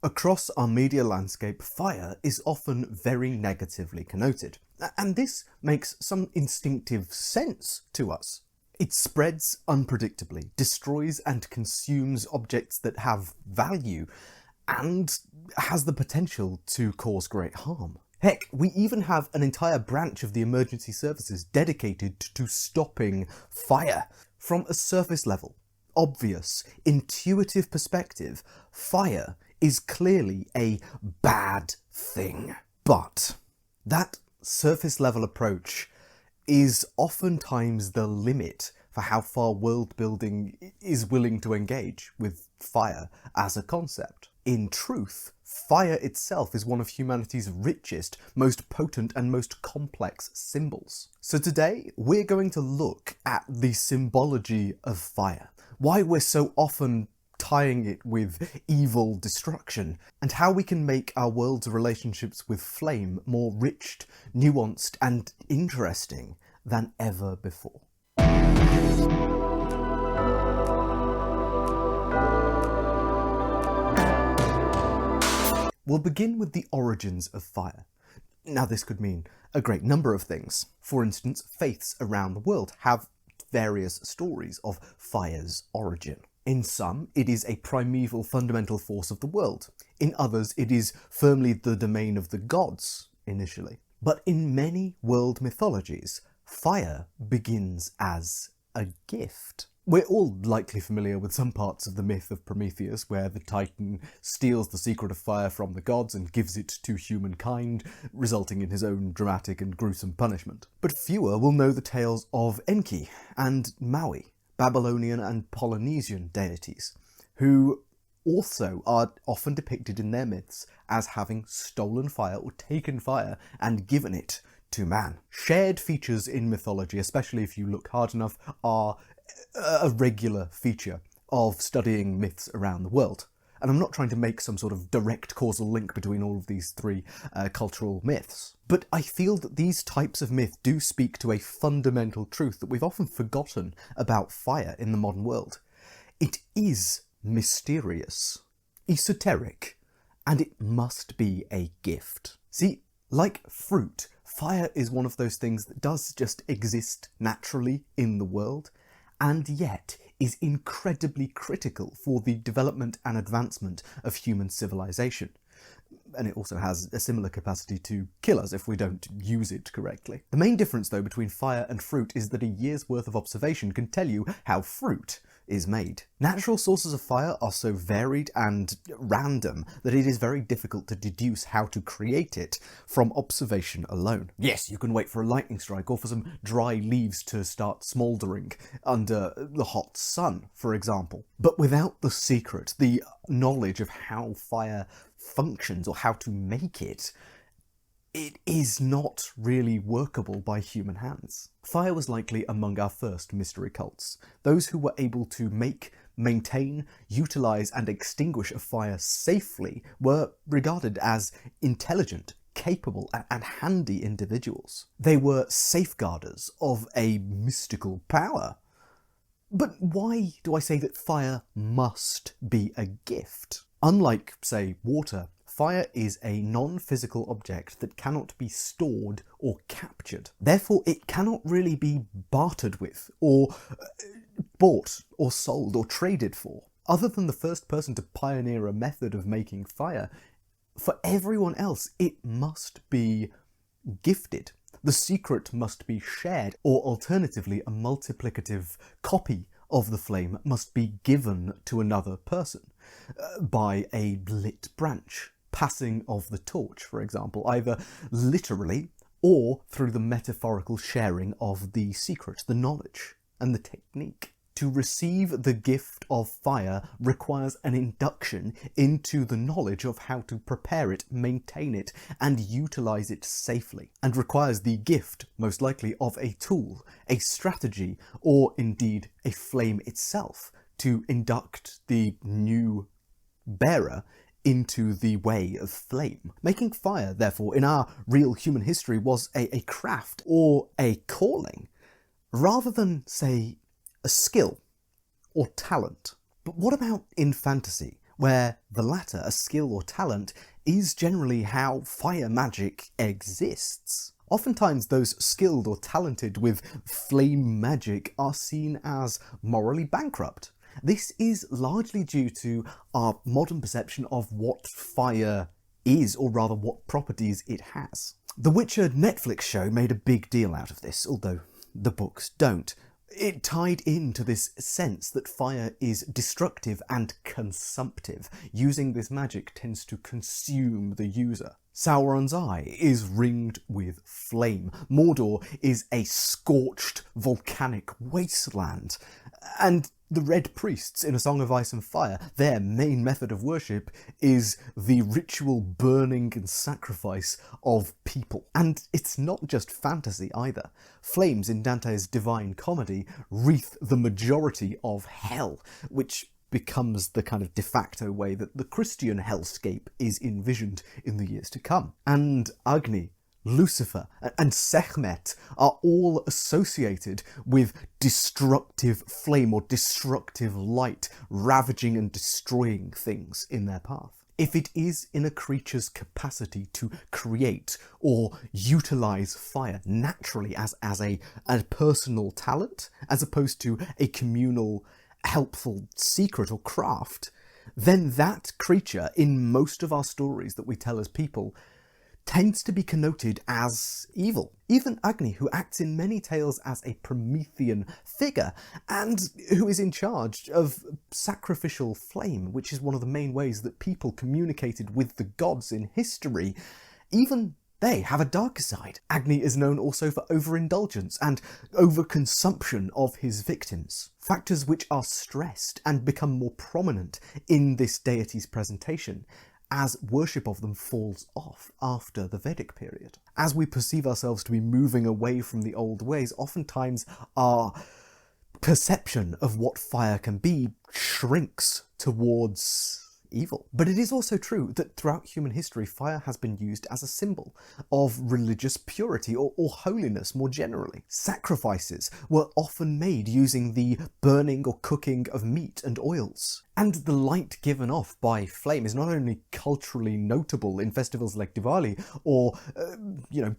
Across our media landscape, fire is often very negatively connoted, and this makes some instinctive sense to us. It spreads unpredictably, destroys and consumes objects that have value, and has the potential to cause great harm. Heck, we even have an entire branch of the emergency services dedicated to stopping fire. From a surface level, obvious, intuitive perspective, fire is clearly a bad thing. But that surface level approach is oftentimes the limit for how far world building is willing to engage with fire as a concept. In truth, fire itself is one of humanity's richest, most potent and most complex symbols. So today we're going to look at the symbology of fire, why we're so often tying it with evil destruction, and how we can make our world's relationships with flame more rich, nuanced and interesting than ever before. We'll begin with the origins of fire. Now this could mean a great number of things. For instance, faiths around the world have various stories of fire's origin. In some, it is a primeval fundamental force of the world. In others, it is firmly the domain of the gods, initially. But in many world mythologies, fire begins as a gift. We're all likely familiar with some parts of the myth of Prometheus, where the Titan steals the secret of fire from the gods and gives it to humankind, resulting in his own dramatic and gruesome punishment. But fewer will know the tales of Enki and Maui, Babylonian and Polynesian deities, who also are often depicted in their myths as having stolen fire or taken fire and given it to man. Shared features in mythology, especially if you look hard enough, are a regular feature of studying myths around the world. And I'm not trying to make some sort of direct causal link between all of these three cultural myths. But I feel that these types of myth do speak to a fundamental truth that we've often forgotten about fire in the modern world. It is mysterious, esoteric, and it must be a gift. See, like fruit, fire is one of those things that does just exist naturally in the world, and yet is incredibly critical for the development and advancement of human civilization. And it also has a similar capacity to kill us if we don't use it correctly. The main difference, though, between fire and fruit is that a year's worth of observation can tell you how fruit is made. Natural sources of fire are so varied and random that it is very difficult to deduce how to create it from observation alone. Yes, you can wait for a lightning strike or for some dry leaves to start smouldering under the hot sun, for example. But without the secret, the knowledge of how fire functions or how to make it, it is not really workable by human hands. Fire was likely among our first mystery cults. Those who were able to make, maintain, utilize and extinguish a fire safely were regarded as intelligent, capable and handy individuals. They were safeguarders of a mystical power. But why do I say that fire must be a gift? Unlike, say, water, fire is a non-physical object that cannot be stored or captured. Therefore, it cannot really be bartered with, or bought, or sold, or traded for. Other than the first person to pioneer a method of making fire, for everyone else, it must be gifted. The secret must be shared, or alternatively, a multiplicative copy of the flame must be given to another person by a lit branch, passing of the torch, for example, either literally or through the metaphorical sharing of the secret, the knowledge, and the technique. To receive the gift of fire requires an induction into the knowledge of how to prepare it, maintain it, and utilize it safely, and requires the gift, most likely, of a tool, a strategy, or indeed a flame itself, to induct the new bearer into the way of flame. Making fire, therefore, in our real human history was a craft or a calling, rather than, say, a skill or talent. But what about in fantasy, where the latter, a skill or talent, is generally how fire magic exists. Oftentimes those skilled or talented with flame magic are seen as morally bankrupt. This is largely due to our modern perception of what fire is, or rather what properties it has. The Witcher Netflix show made a big deal out of this, although the books don't. It tied into this sense that fire is destructive and consumptive. Using this magic tends to consume the user. Sauron's eye is ringed with flame. Mordor is a scorched volcanic wasteland. And the Red Priests in A Song of Ice and Fire, their main method of worship is the ritual burning and sacrifice of people. And it's not just fantasy either. Flames in Dante's Divine Comedy wreath the majority of hell, which becomes the kind of de facto way that the Christian hellscape is envisioned in the years to come. And Agni, Lucifer, and Sekhmet are all associated with destructive flame or destructive light, ravaging and destroying things in their path. If it is in a creature's capacity to create or utilize fire naturally as a personal talent, as opposed to a communal, helpful secret or craft, then that creature, in most of our stories that we tell as people, tends to be connoted as evil. Even Agni, who acts in many tales as a Promethean figure, and who is in charge of sacrificial flame, which is one of the main ways that people communicated with the gods in history, even they have a darker side. Agni is known also for overindulgence and overconsumption of his victims, factors which are stressed and become more prominent in this deity's presentation as worship of them falls off after the Vedic period. As we perceive ourselves to be moving away from the old ways, oftentimes our perception of what fire can be shrinks towards evil. But it is also true that throughout human history, fire has been used as a symbol of religious purity or holiness more generally. Sacrifices were often made using the burning or cooking of meat and oils. And the light given off by flame is not only culturally notable in festivals like Diwali or,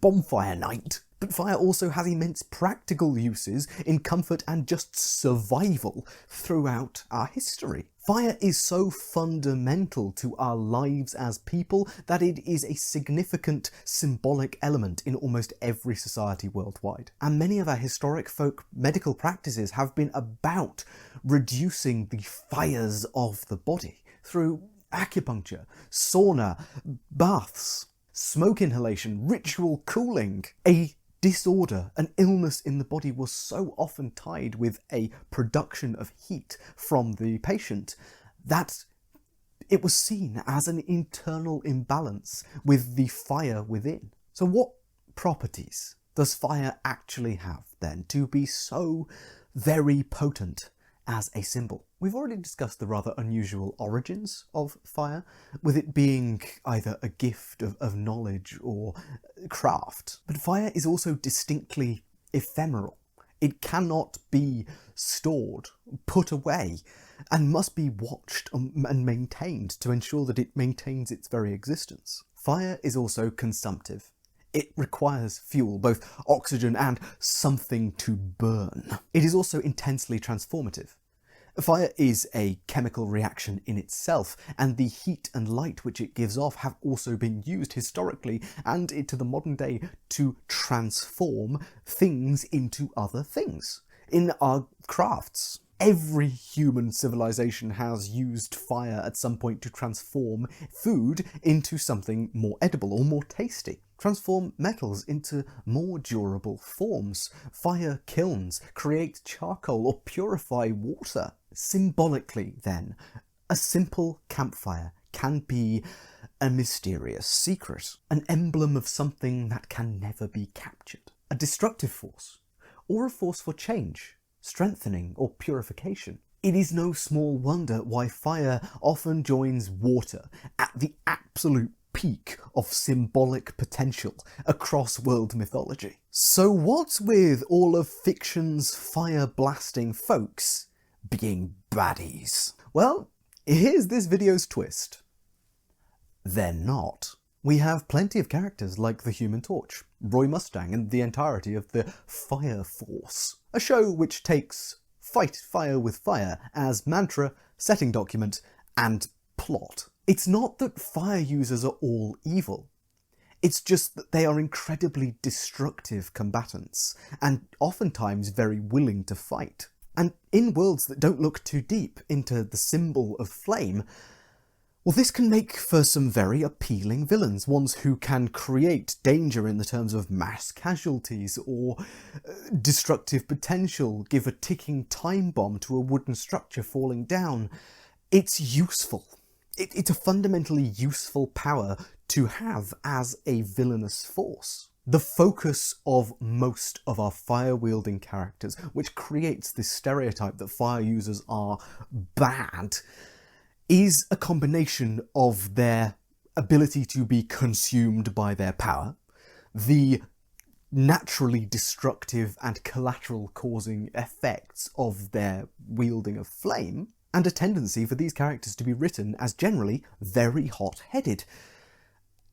bonfire night, but fire also has immense practical uses in comfort and just survival throughout our history. Fire is so fundamental to our lives as people that it is a significant symbolic element in almost every society worldwide. And many of our historic folk medical practices have been about reducing the fires of the body through acupuncture, sauna, baths, smoke inhalation, ritual cooling. A disorder, an illness in the body was so often tied with a production of heat from the patient that it was seen as an internal imbalance with the fire within. So what properties does fire actually have then to be so very potent as a symbol? We've already discussed the rather unusual origins of fire, with it being either a gift of knowledge or craft. But fire is also distinctly ephemeral. It cannot be stored, put away, and must be watched and maintained to ensure that it maintains its very existence. Fire is also consumptive. It requires fuel, both oxygen and something to burn. It is also intensely transformative. Fire is a chemical reaction in itself, and the heat and light which it gives off have also been used historically and into the modern day to transform things into other things. In our crafts, every human civilization has used fire at some point to transform food into something more edible or more tasty. Transform metals into more durable forms. Fire kilns, create charcoal or purify water. Symbolically, then, a simple campfire can be a mysterious secret, an emblem of something that can never be captured, a destructive force, or a force for change, strengthening or purification. It is no small wonder why fire often joins water at the absolute peak of symbolic potential across world mythology. So what's with all of fiction's fire-blasting folks being baddies? Well, Here's this video's twist. They're not. We have plenty of characters like the Human Torch, Roy Mustang, and the entirety of the Fire Force, a show which takes fight fire with fire as mantra, setting document, and plot. It's not that fire users are all evil. It's just that they are incredibly destructive combatants, and oftentimes very willing to fight. And in worlds that don't look too deep into the symbol of flame, well, this can make for some very appealing villains, ones who can create danger in the terms of mass casualties or destructive potential, give a ticking time bomb to a wooden structure falling down. It's useful. It's a fundamentally useful power to have as a villainous force. The focus of most of our fire-wielding characters, which creates this stereotype that fire users are bad, is a combination of their ability to be consumed by their power, the naturally destructive and collateral-causing effects of their wielding of flame, and a tendency for these characters to be written as generally very hot-headed.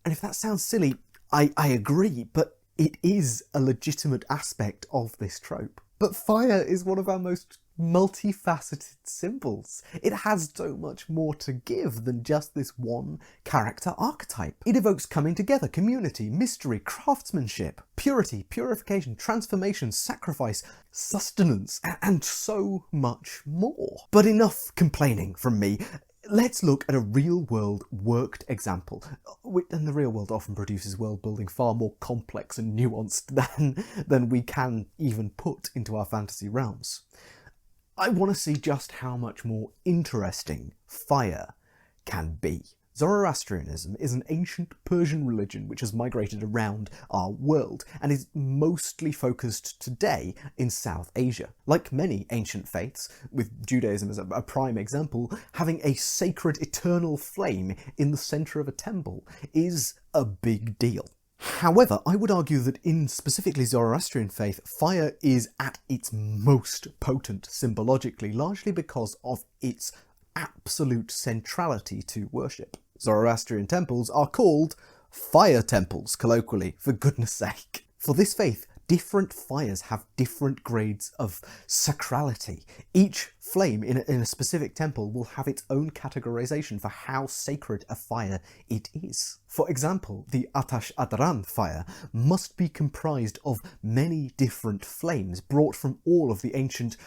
And if that sounds silly, I agree, but it is a legitimate aspect of this trope. But fire is one of our most multifaceted symbols. It has so much more to give than just this one character archetype. It evokes coming together, community, mystery, craftsmanship, purity, purification, transformation, sacrifice, sustenance, and so much more. But enough complaining from me. Let's look at a real-world worked example, and the real world often produces world-building far more complex and nuanced than we can even put into our fantasy realms. I want to see just how much more interesting fire can be. Zoroastrianism is an ancient Persian religion which has migrated around our world and is mostly focused today in South Asia. Like many ancient faiths, with Judaism as a prime example, having a sacred eternal flame in the centre of a temple is a big deal. However, I would argue that in specifically Zoroastrian faith, fire is at its most potent symbologically, largely because of its absolute centrality to worship. Zoroastrian temples are called fire temples, colloquially, for goodness sake. For this faith, different fires have different grades of sacrality. Each flame in a specific temple will have its own categorization for how sacred a fire it is. For example, the Atash Adran fire must be comprised of many different flames brought from all of the ancient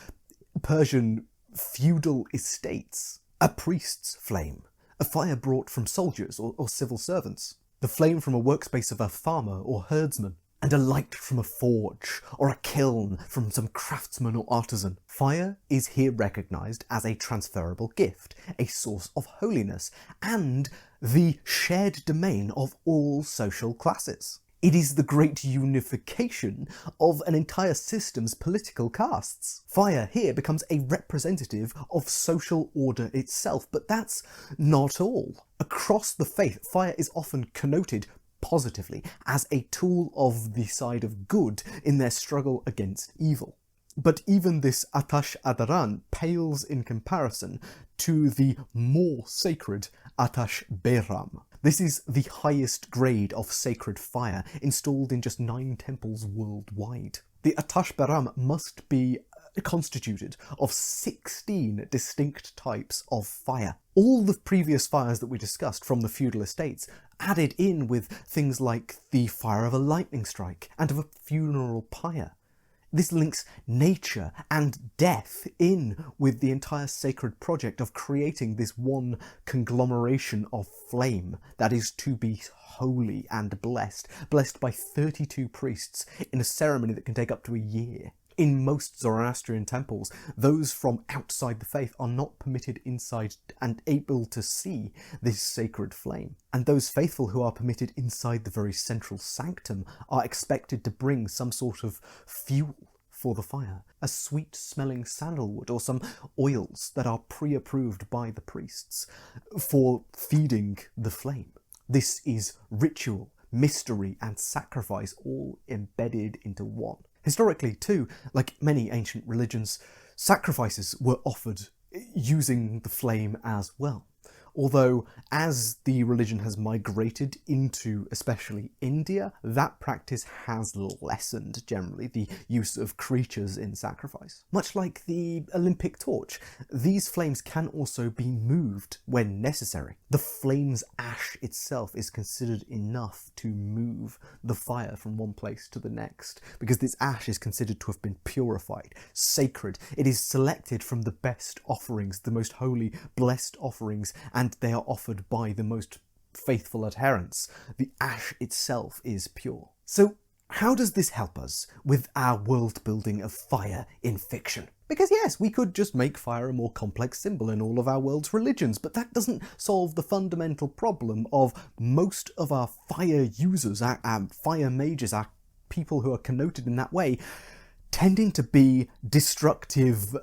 Persian feudal estates. A priest's flame, a fire brought from soldiers or civil servants, the flame from a workspace of a farmer or herdsman, and a light from a forge or a kiln from some craftsman or artisan. Fire is here recognised as a transferable gift, a source of holiness, and the shared domain of all social classes. It is the great unification of an entire system's political castes. Fire here becomes a representative of social order itself, but that's not all. Across the faith, fire is often connoted positively as a tool of the side of good in their struggle against evil. But even this Atash Adaran pales in comparison to the more sacred Atash Behram. This is the highest grade of sacred fire, installed in just 9 temples worldwide. The Atash Behram must be constituted of 16 distinct types of fire. All the previous fires that we discussed from the feudal estates added in with things like the fire of a lightning strike and of a funeral pyre. This links nature and death in with the entire sacred project of creating this one conglomeration of flame that is to be holy and blessed by 32 priests in a ceremony that can take up to a year. In most Zoroastrian temples, those from outside the faith are not permitted inside and able to see this sacred flame. And those faithful who are permitted inside the very central sanctum are expected to bring some sort of fuel for the fire, a sweet-smelling sandalwood or some oils that are pre-approved by the priests for feeding the flame. This is ritual, mystery, and sacrifice all embedded into one. Historically, too, like many ancient religions, sacrifices were offered using the flame as well. Although, as the religion has migrated into especially India, that practice has lessened generally, the use of creatures in sacrifice. Much like the Olympic torch, these flames can also be moved when necessary. The flame's ash itself is considered enough to move the fire from one place to the next, because this ash is considered to have been purified, sacred. It is selected from the best offerings, the most holy, blessed offerings, and they are offered by the most faithful adherents. The ash itself is pure. So how does this help us with our world building of fire in fiction? Because yes, we could just make fire a more complex symbol in all of our world's religions, but that doesn't solve the fundamental problem of most of our fire users, our fire mages, our people who are connoted in that way, tending to be destructive,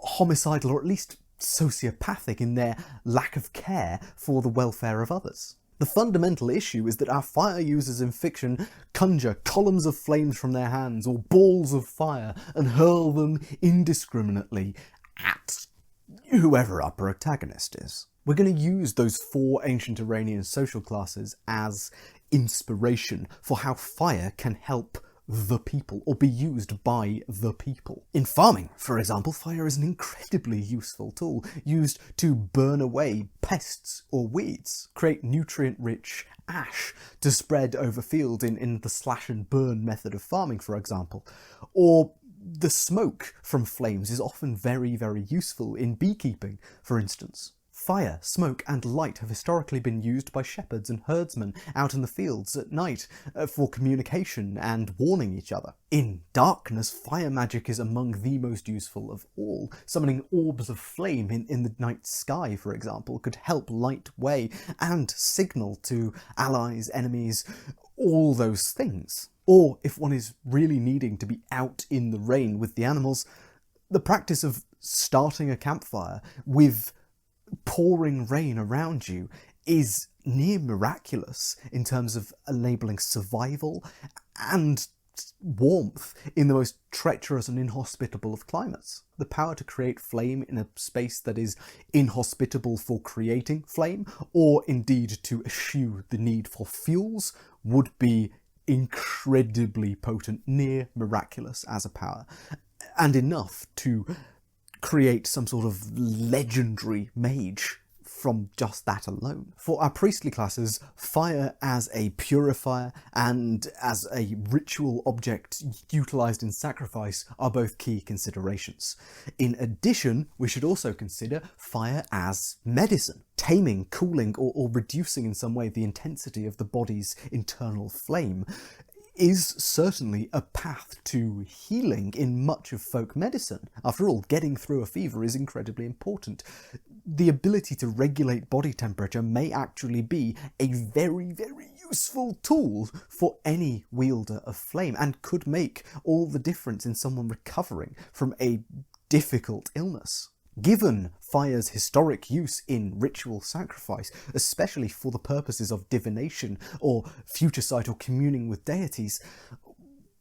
homicidal, or at least sociopathic in their lack of care for the welfare of others. The fundamental issue is that our fire users in fiction conjure columns of flames from their hands or balls of fire and hurl them indiscriminately at whoever our protagonist is. We're going to use those 4 ancient Iranian social classes as inspiration for how fire can help the people, or be used by the people. In farming, for example, fire is an incredibly useful tool, used to burn away pests or weeds, create nutrient-rich ash to spread over fields in the slash and burn method of farming, for example. Or the smoke from flames is often very, very useful in beekeeping, for instance. Fire, smoke, and light have historically been used by shepherds and herdsmen out in the fields at night for communication and warning each other. In darkness, fire magic is among the most useful of all. Summoning orbs of flame in the night sky, for example, could help light way and signal to allies, enemies, all those things. Or if one is really needing to be out in the rain with the animals, the practice of starting a campfire with pouring rain around you is near miraculous in terms of enabling survival and warmth in the most treacherous and inhospitable of climates. The power to create flame in a space that is inhospitable for creating flame, or indeed to eschew the need for fuels, would be incredibly potent, near miraculous as a power, and enough to create some sort of legendary mage from just that alone. For our priestly classes, fire as a purifier and as a ritual object utilised in sacrifice are both key considerations. In addition, we should also consider fire as medicine, taming, cooling, or reducing in some way the intensity of the body's internal flame is certainly a path to healing in much of folk medicine. After all, getting through a fever is incredibly important. The ability to regulate body temperature may actually be a very, very useful tool for any wielder of flame, and could make all the difference in someone recovering from a difficult illness. Given fire's historic use in ritual sacrifice, especially for the purposes of divination or future sight or communing with deities,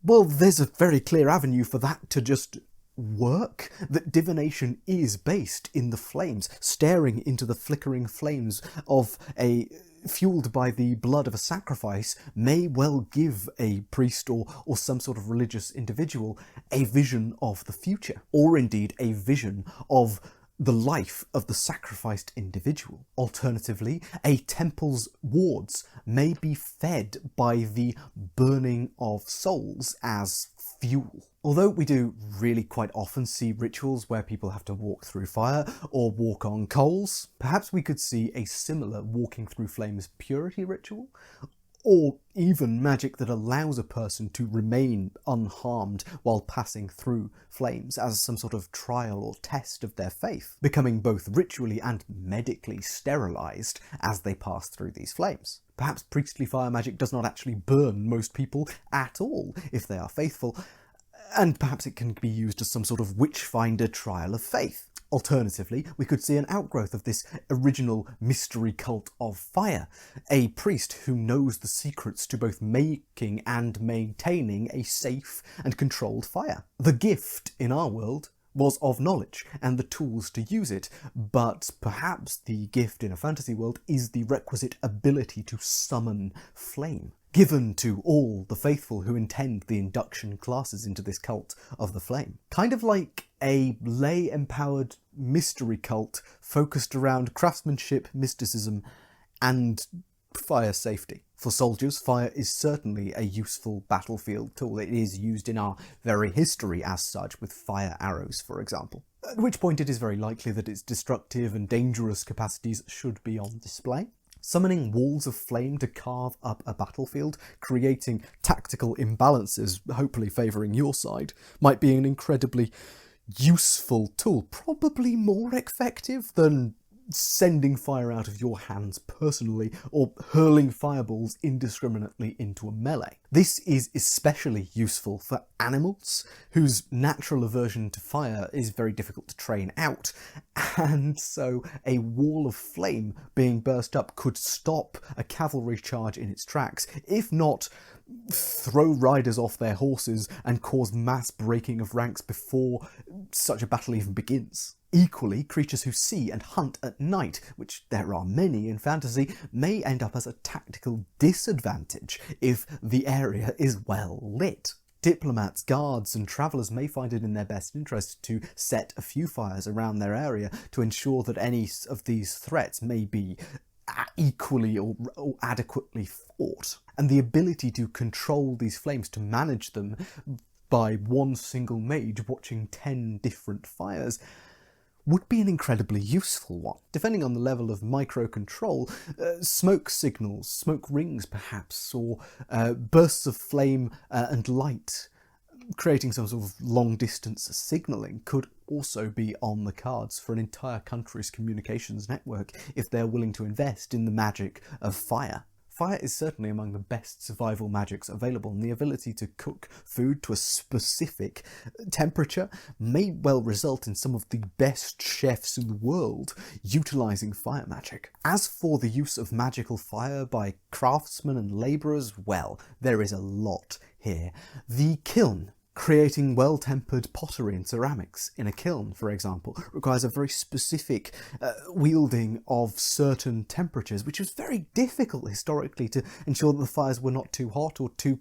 well, there's a very clear avenue for that to just work. That divination is based in the flames, staring into the flickering flames of a fueled by the blood of a sacrifice may well give a priest or some sort of religious individual a vision of the future, or indeed a vision of the life of the sacrificed individual. Alternatively, a temple's wards may be fed by the burning of souls as fuel. Although we do really quite often see rituals where people have to walk through fire or walk on coals, perhaps we could see a similar walking through flames purity ritual, or even magic that allows a person to remain unharmed while passing through flames as some sort of trial or test of their faith, becoming both ritually and medically sterilised as they pass through these flames. Perhaps priestly fire magic does not actually burn most people at all if they are faithful, and perhaps it can be used as some sort of witchfinder trial of faith. Alternatively, we could see an outgrowth of this original mystery cult of fire, a priest who knows the secrets to both making and maintaining a safe and controlled fire. The gift in our world was of knowledge and the tools to use it, but perhaps the gift in a fantasy world is the requisite ability to summon flame, given to all the faithful who intend the induction classes into this cult of the flame. Kind of like a lay-empowered mystery cult focused around craftsmanship, mysticism, and fire safety. For soldiers, fire is certainly a useful battlefield tool. It is used in our very history as such, with fire arrows, for example. At which point it is very likely that its destructive and dangerous capacities should be on display. Summoning walls of flame to carve up a battlefield, creating tactical imbalances, hopefully favouring your side, might be an incredibly useful tool, probably more effective than sending fire out of your hands personally or hurling fireballs indiscriminately into a melee. This is especially useful for animals whose natural aversion to fire is very difficult to train out, and so a wall of flame being burst up could stop a cavalry charge in its tracks, if not throw riders off their horses and cause mass breaking of ranks before such a battle even begins. Equally, creatures who see and hunt at night, which there are many in fantasy, may end up as a tactical disadvantage if the area is well lit. Diplomats, guards, and travellers may find it in their best interest to set a few fires around their area to ensure that any of these threats may be equally or adequately fought. And the ability to control these flames, to manage them by one single mage watching 10 different fires, would be an incredibly useful one. Depending on the level of micro-control, smoke signals, smoke rings perhaps, or bursts of flame and light, creating some sort of long-distance signalling, could also be on the cards for an entire country's communications network if they're willing to invest in the magic of fire. Fire is certainly among the best survival magics available, and the ability to cook food to a specific temperature may well result in some of the best chefs in the world utilising fire magic. As for the use of magical fire by craftsmen and labourers, well, there is a lot here. The kiln. Creating well-tempered pottery and ceramics in a kiln, for example, requires a very specific wielding of certain temperatures, which was very difficult historically to ensure that the fires were not too hot or too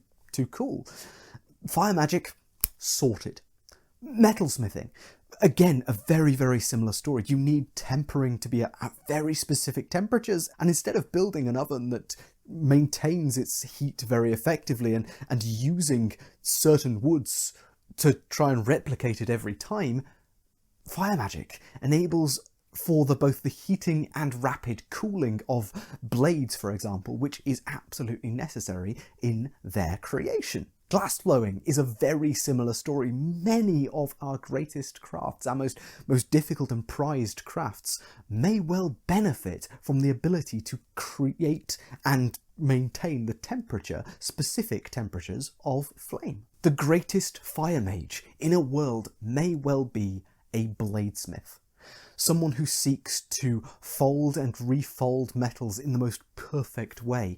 cool. Fire magic, sorted. Metalsmithing. Again, a very, very similar story. You need tempering to be at very specific temperatures, and instead of building an oven that maintains its heat very effectively and using certain woods to try and replicate it every time, fire magic enables for both the heating and rapid cooling of blades, for example, which is absolutely necessary in their creation. Glass blowing is a very similar story. Many of our greatest crafts, our most difficult and prized crafts, may well benefit from the ability to create and maintain the specific temperatures of flame. The greatest fire mage in a world may well be a bladesmith. Someone who seeks to fold and refold metals in the most perfect way.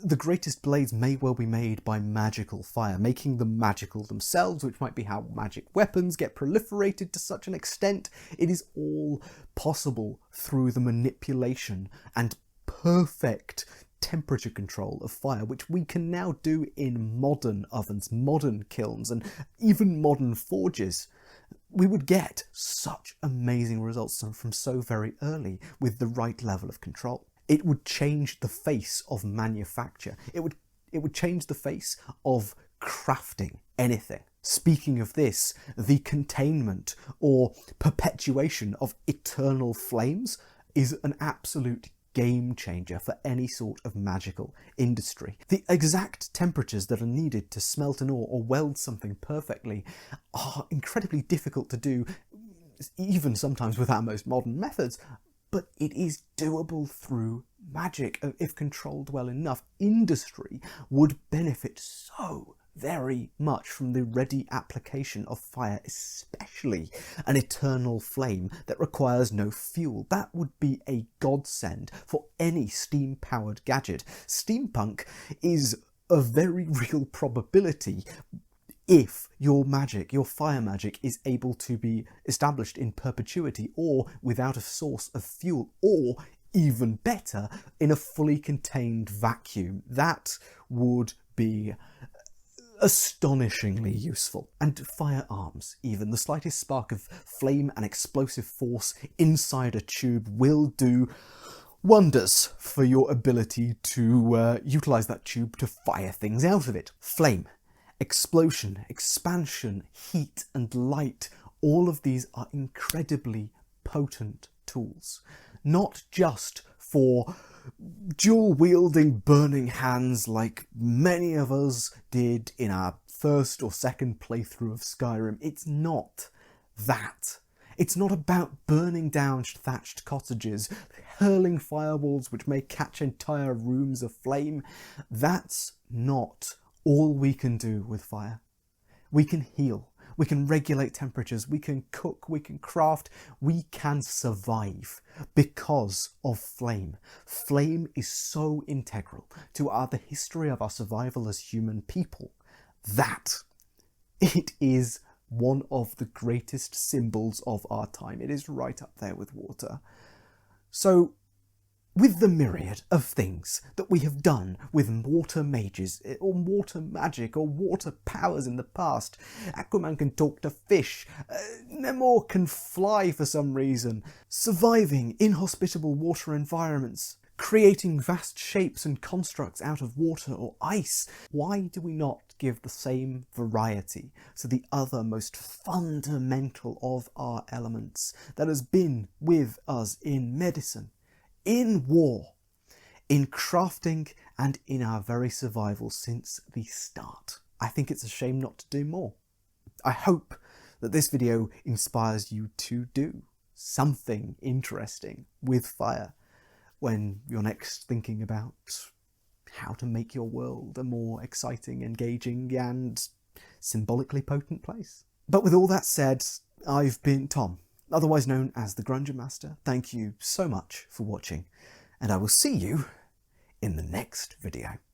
The greatest blades may well be made by magical fire, making them magical themselves, which might be how magic weapons get proliferated to such an extent. It is all possible through the manipulation and perfect temperature control of fire, which we can now do in modern ovens, modern kilns, and even modern forges. We would get such amazing results from so very early with the right level of control. It would change the face of manufacture. It would change the face of crafting anything. Speaking of this, the containment or perpetuation of eternal flames is an absolute game changer for any sort of magical industry. The exact temperatures that are needed to smelt an ore or weld something perfectly are incredibly difficult to do, even sometimes with our most modern methods, but it is doable through magic. If controlled well enough, industry would benefit so very much from the ready application of fire, especially an eternal flame that requires no fuel. That would be a godsend for any steam-powered gadget. Steampunk is a very real probability if your magic, your fire magic, is able to be established in perpetuity or without a source of fuel, or even better, in a fully contained vacuum. That would be astonishingly useful. And firearms, even the slightest spark of flame and explosive force inside a tube will do wonders for your ability to utilize that tube to fire things out of it. Flame, explosion, expansion, heat and light, all of these are incredibly potent tools, not just for dual-wielding burning hands like many of us did in our first or second playthrough of Skyrim. It's not that. It's not about burning down thatched cottages, hurling fireballs which may catch entire rooms aflame. That's not all we can do with fire. We can heal. We can regulate temperatures, we can cook, we can craft, we can survive because of flame. Flame is so integral to the history of our survival as human people that it is one of the greatest symbols of our time. It is right up there with water. So, with the myriad of things that we have done with water mages, or water magic, or water powers in the past, Aquaman can talk to fish, Namor can fly for some reason, surviving inhospitable water environments, creating vast shapes and constructs out of water or ice. Why do we not give the same variety to the other most fundamental of our elements that has been with us in medicine, in war, in crafting, and in our very survival since the start? I think it's a shame not to do more. I hope that this video inspires you to do something interesting with fire when you're next thinking about how to make your world a more exciting, engaging, and symbolically potent place. But with all that said, I've been Tom, otherwise known as the Grungeon Master. Thank you so much for watching, and I will see you in the next video.